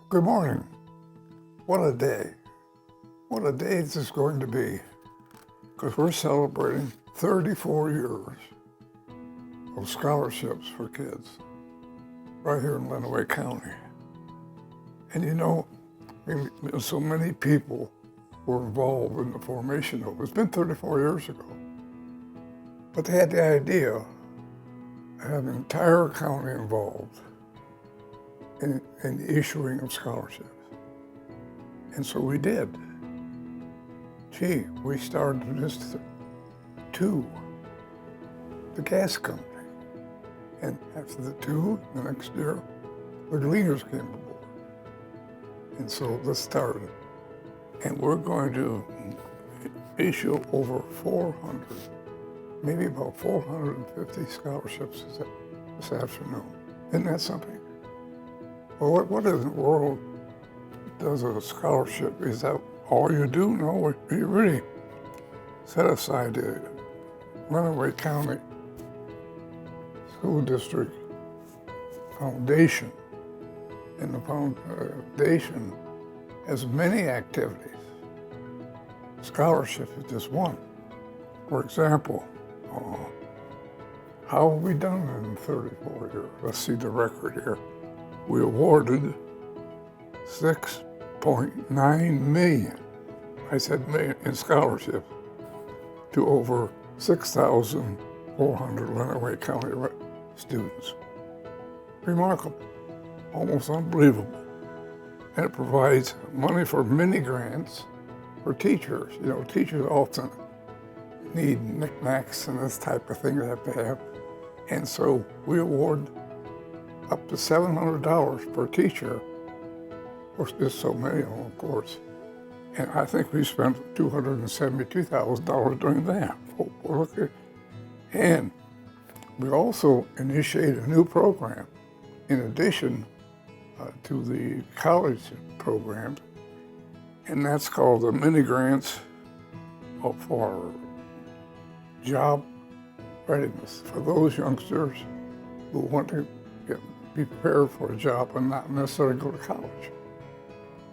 Good morning. What a day. What a day this is going to be, because we're celebrating 34 years of scholarships for kids right here in Lenawee County. And you know, so many people were involved in the formation of it. It's been 34 years ago. But they had the idea of having the entire county involved in the issuing of scholarships. And so we did. Gee, we started just two, the gas company. And after the two, the next year, the Gleaners came aboard. And so this started. And we're going to issue over 400, maybe about 450 scholarships this afternoon. Isn't that something? Well, what in the world does a scholarship? Is that all you do? No, you really set aside the Lenawee County School District Foundation, and the foundation has many activities. Scholarship is just one. For example, how have we done in 34 years? Let's see the record here. We awarded $6.9 million, I said million, in scholarships to over 6,400 Lenawee County students. Remarkable, almost unbelievable. And it provides money for mini grants for teachers. You know, teachers often need knickknacks and this type of thing they have to have. And so we award up to $700 per teacher, or just so many of them, of course. And I think we spent $272,000 doing that. And we also initiated a new program in addition to the college programs, and that's called the mini grants for job readiness for those youngsters who want to be prepared for a job and not necessarily go to college.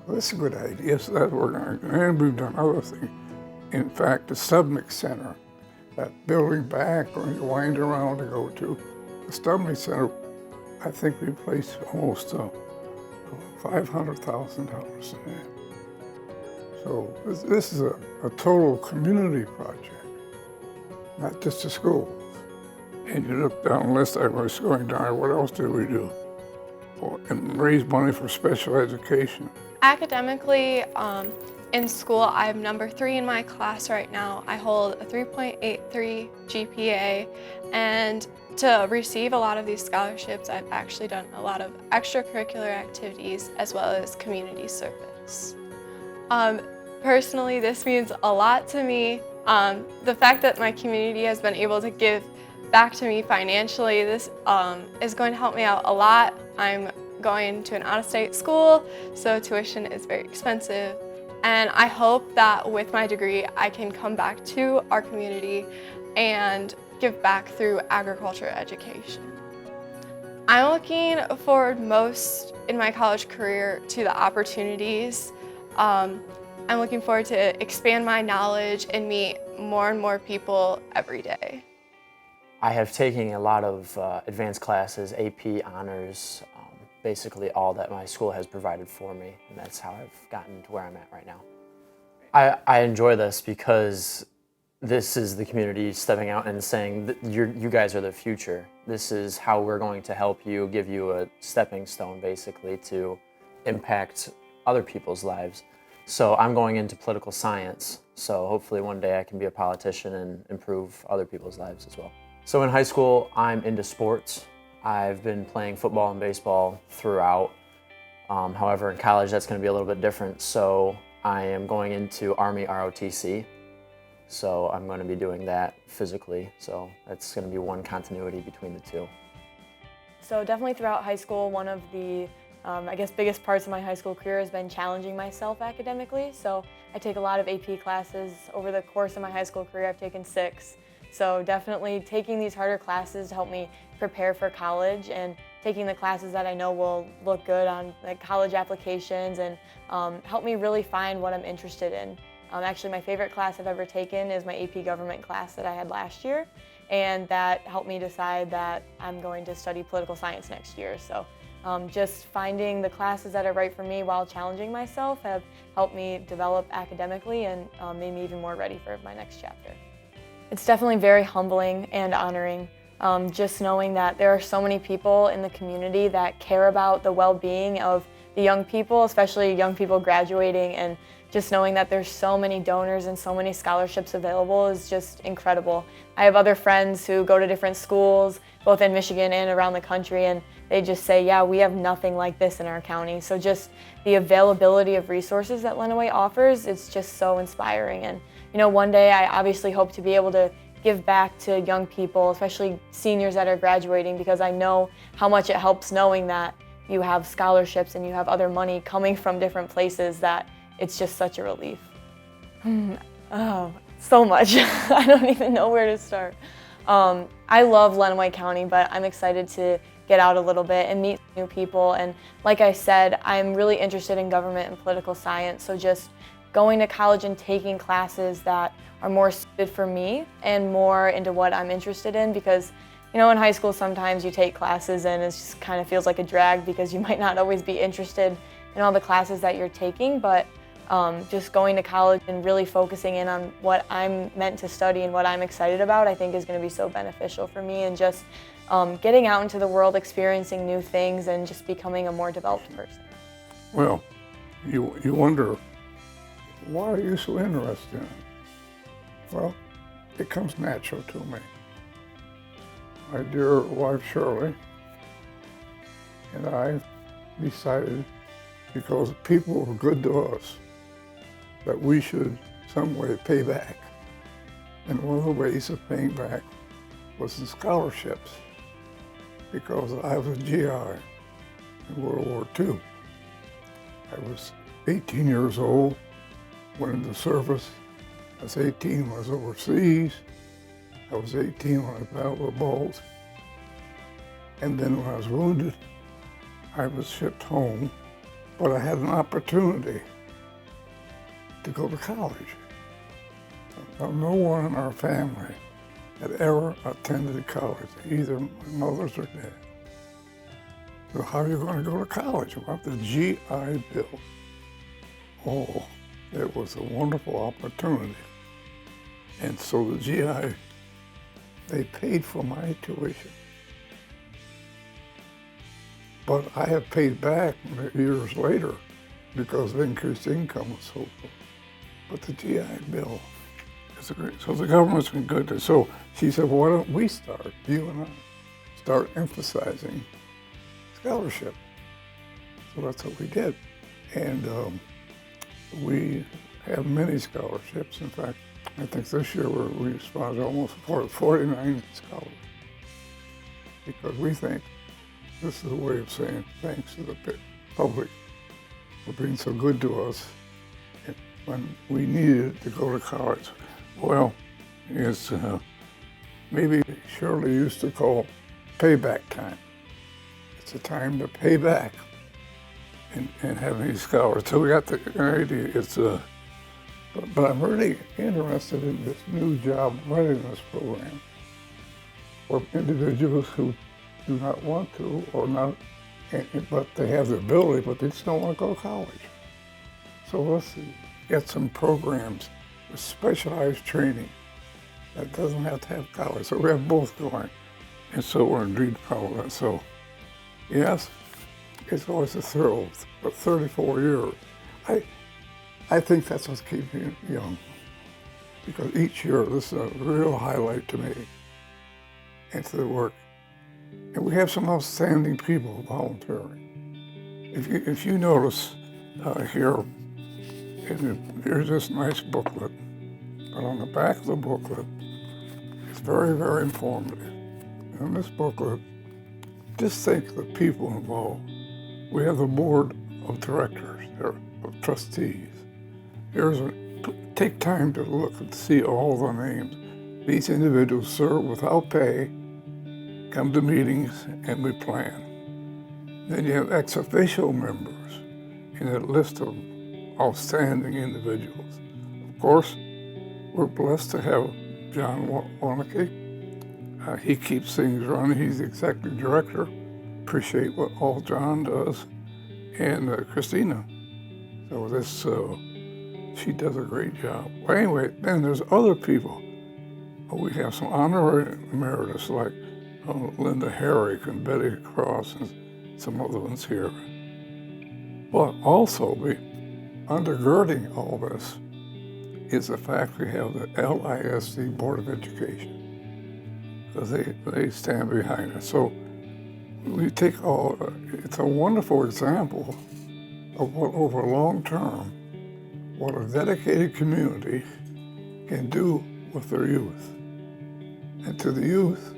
Well, that's a good idea, so that's what we're going to do. And we've done other things. In fact, the Submix Center, that building back when you wind around to go to, the Submix Center, I think we placed almost $500,000 in that. So this is a total community project, not just the schools. And you look down the list, I was going down, what else did we do? And raise money for special education. Academically, in school, I'm number 3 in my class right now. I hold a 3.83 GPA, and to receive a lot of these scholarships, I've actually done a lot of extracurricular activities as well as community service. Personally, this means a lot to me. The fact that my community has been able to give back to me financially, this is going to help me out a lot. I'm going to an out-of-state school, so tuition is very expensive. And I hope that with my degree, I can come back to our community and give back through agriculture education. I'm looking forward most in my college career to the opportunities. I'm looking forward to expand my knowledge and meet more and more people every day. I have taken a lot of advanced classes, AP, honors, basically all that my school has provided for me, and that's how I've gotten to where I'm at right now. I enjoy this because this is the community stepping out and saying that you guys are the future. This is how we're going to help you, give you a stepping stone basically to impact other people's lives. So I'm going into political science, so hopefully one day I can be a politician and improve other people's lives as well. So in high school, I'm into sports. I've been playing football and baseball throughout. However, in college, that's going to be a little bit different. So I am going into Army ROTC. So I'm going to be doing that physically. So that's going to be one continuity between the two. So definitely throughout high school, one of the biggest parts of my high school career has been challenging myself academically. So I take a lot of AP classes. Over the course of my high school career, I've taken 6. So definitely taking these harder classes to help me prepare for college and taking the classes that I know will look good on like college applications and help me really find what I'm interested in. Actually, my favorite class I've ever taken is my AP Government class that I had last year, and that helped me decide that I'm going to study political science next year. So just finding the classes that are right for me while challenging myself have helped me develop academically and made me even more ready for my next chapter. It's definitely very humbling and honoring. Just knowing that there are so many people in the community that care about the well-being of the young people, especially young people graduating, and just knowing that there's so many donors and so many scholarships available is just incredible. I have other friends who go to different schools, both in Michigan and around the country, and they just say, yeah, we have nothing like this in our county. So just the availability of resources that Lenawee offers, it's just so inspiring. And you know, one day I obviously hope to be able to give back to young people, especially seniors that are graduating, because I know how much it helps knowing that you have scholarships and you have other money coming from different places, that it's just such a relief. Oh, so much. I don't even know where to start. I love Lenawee County, but I'm excited to get out a little bit and meet new people. And like I said, I'm really interested in government and political science, so just going to college and taking classes that are more suited for me and more into what I'm interested in, because you know, in high school sometimes you take classes and it just kind of feels like a drag because you might not always be interested in all the classes that you're taking, but just going to college and really focusing in on what I'm meant to study and what I'm excited about, I think is going to be so beneficial for me, and just getting out into the world, experiencing new things, and just becoming a more developed person. Well, you wonder, why are you so interested in it? Well, it comes natural to me. My dear wife Shirley and I decided, because people were good to us, that we should some way pay back. And one of the ways of paying back was in scholarships, because I was a GI in World War II. I was 18 years old, went into service. I was 18 when I was overseas. I was 18 when I battled the Bulge. And then when I was wounded, I was shipped home, but I had an opportunity to go to college. Now, no one in our family had ever attended college, either my mother's or dad. So how are you going to go to college? Well, the GI Bill. Oh, it was a wonderful opportunity. And so the GI, they paid for my tuition. But I have paid back years later because of increased income and so forth. But the GI Bill is great. So the government's been good. So she said, well, why don't we start, you and I, start emphasizing scholarship. So that's what we did. And we have many scholarships. In fact, I think this year we sponsored almost 49 scholars, because we think this is a way of saying thanks to the public for being so good to us when we needed to go to college. Well, it's maybe Shirley used to call payback time. It's a time to pay back and have these scholars. So we got the idea. It's but I'm really interested in this new job readiness program for individuals who do not want to or not, but they have the ability, but they just don't want to go to college. So let's get some programs with specialized training that doesn't have to have college. So we have both going. And so we're indeed proud of that. So yes, it's always a thrill, but 34 years. I think that's what's keeping me young, because each year this is a real highlight to me and to the work. And we have some outstanding people volunteering. If you notice here, here's this nice booklet, but on the back of the booklet, it's very, very informative. And in this booklet, just think of the people involved. We have the board of directors, of trustees. Take time to look and see all the names. These individuals serve without pay, come to meetings, and we plan. Then you have ex-officio members in that list of outstanding individuals. Of course, we're blessed to have John Warnicki. He keeps things running. He's the executive director. Appreciate what all John does. And Christina. So this, she does a great job. Well, anyway, then there's other people. We have some honorary emeritus like Linda Herrick and Betty Cross and some other ones here. But also, undergirding all this is the fact we have the LISD Board of Education, because they stand behind us. So we take it's a wonderful example of what over long term, what a dedicated community can do with their youth. And to the youth,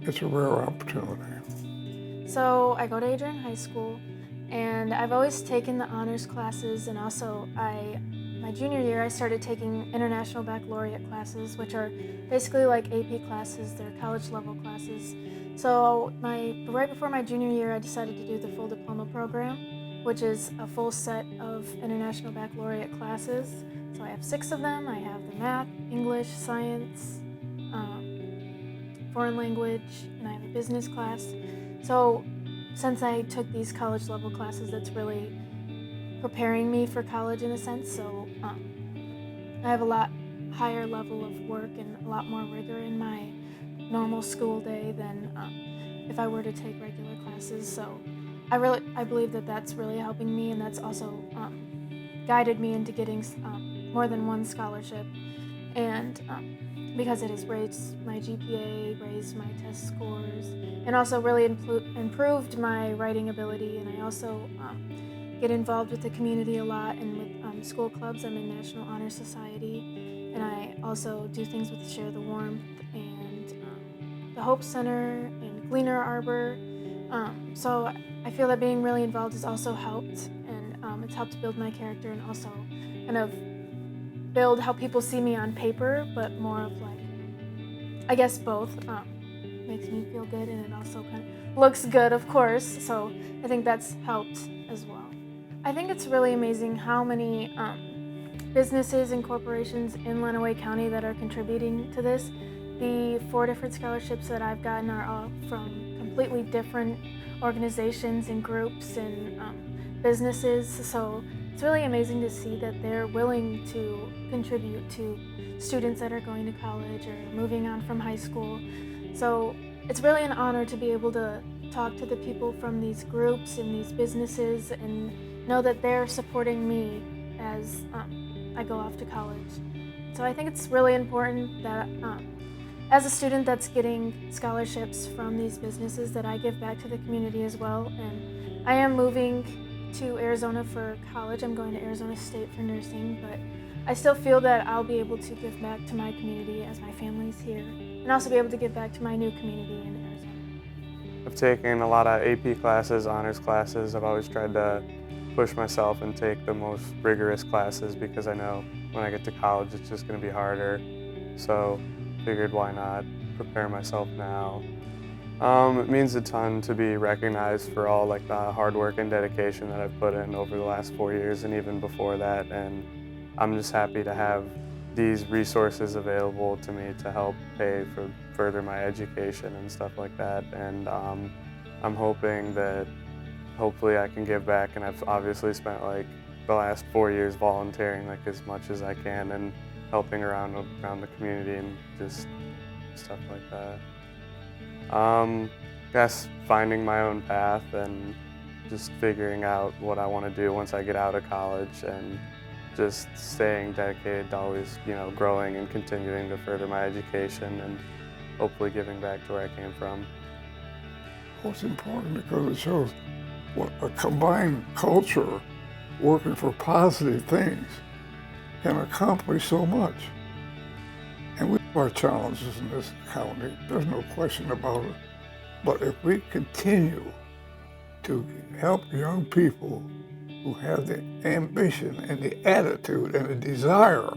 it's a rare opportunity. So I go to Adrian High School, and I've always taken the honors classes, and also my junior year I started taking International Baccalaureate classes, which are basically like AP classes, they're college level classes. So right before my junior year I decided to do the full diploma program, which is a full set of International Baccalaureate classes. So I have 6 of them. I have the math, English, science, foreign language, and I have a business class. So since I took these college level classes, that's really preparing me for college in a sense. So I have a lot higher level of work and a lot more rigor in my normal school day than if I were to take regular classes. So I believe that that's really helping me, and that's also guided me into getting more than one scholarship. And because it has raised my GPA, raised my test scores, and also really improved my writing ability. And I also get involved with the community a lot and with school clubs. I'm in National Honor Society, and I also do things with Share the Warmth and the Hope Center and Gleaner Arbor. So I feel that being really involved has also helped, and it's helped build my character and also kind of build how people see me on paper, but more of like, I guess both. Makes me feel good, and it also kind of looks good, of course. So I think that's helped as well. I think it's really amazing how many businesses and corporations in Lenawee County that are contributing to this. The 4 different scholarships that I've gotten are all from completely different organizations and groups and businesses. So it's really amazing to see that they're willing to contribute to students that are going to college or moving on from high school. So it's really an honor to be able to talk to the people from these groups and these businesses and know that they're supporting me as I go off to college. So I think it's really important that as a student that's getting scholarships from these businesses, that I give back to the community as well. And I am moving to Arizona for college. I'm going to Arizona State for nursing, but I still feel that I'll be able to give back to my community as my family's here, and also be able to give back to my new community in Arizona. I've taken a lot of AP classes, honors classes. I've always tried to push myself and take the most rigorous classes because I know when I get to college it's just going to be harder. So figured why not prepare myself now. It means a ton to be recognized for all like the hard work and dedication that I've put in over the last 4 years and even before that, and I'm just happy to have these resources available to me to help pay for further my education and stuff like that. And I'm hoping that hopefully I can give back, and I've obviously spent like the last 4 years volunteering like as much as I can and helping around the community and just stuff like that. Guess finding my own path and just figuring out what I want to do once I get out of college, and just staying dedicated to always, growing and continuing to further my education and hopefully giving back to where I came from. Well, it's important because it shows what a combined culture working for positive things can accomplish so much. And we have our challenges in this county, there's no question about it. But if we continue to help young people who have the ambition and the attitude and the desire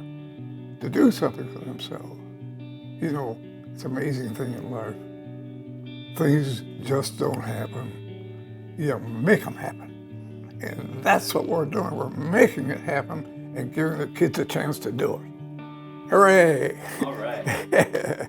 to do something for themselves, it's an amazing thing in life. Things just don't happen. you make them happen. And that's what we're doing. We're making it happen and giving the kids a chance to do it. Hooray! All right.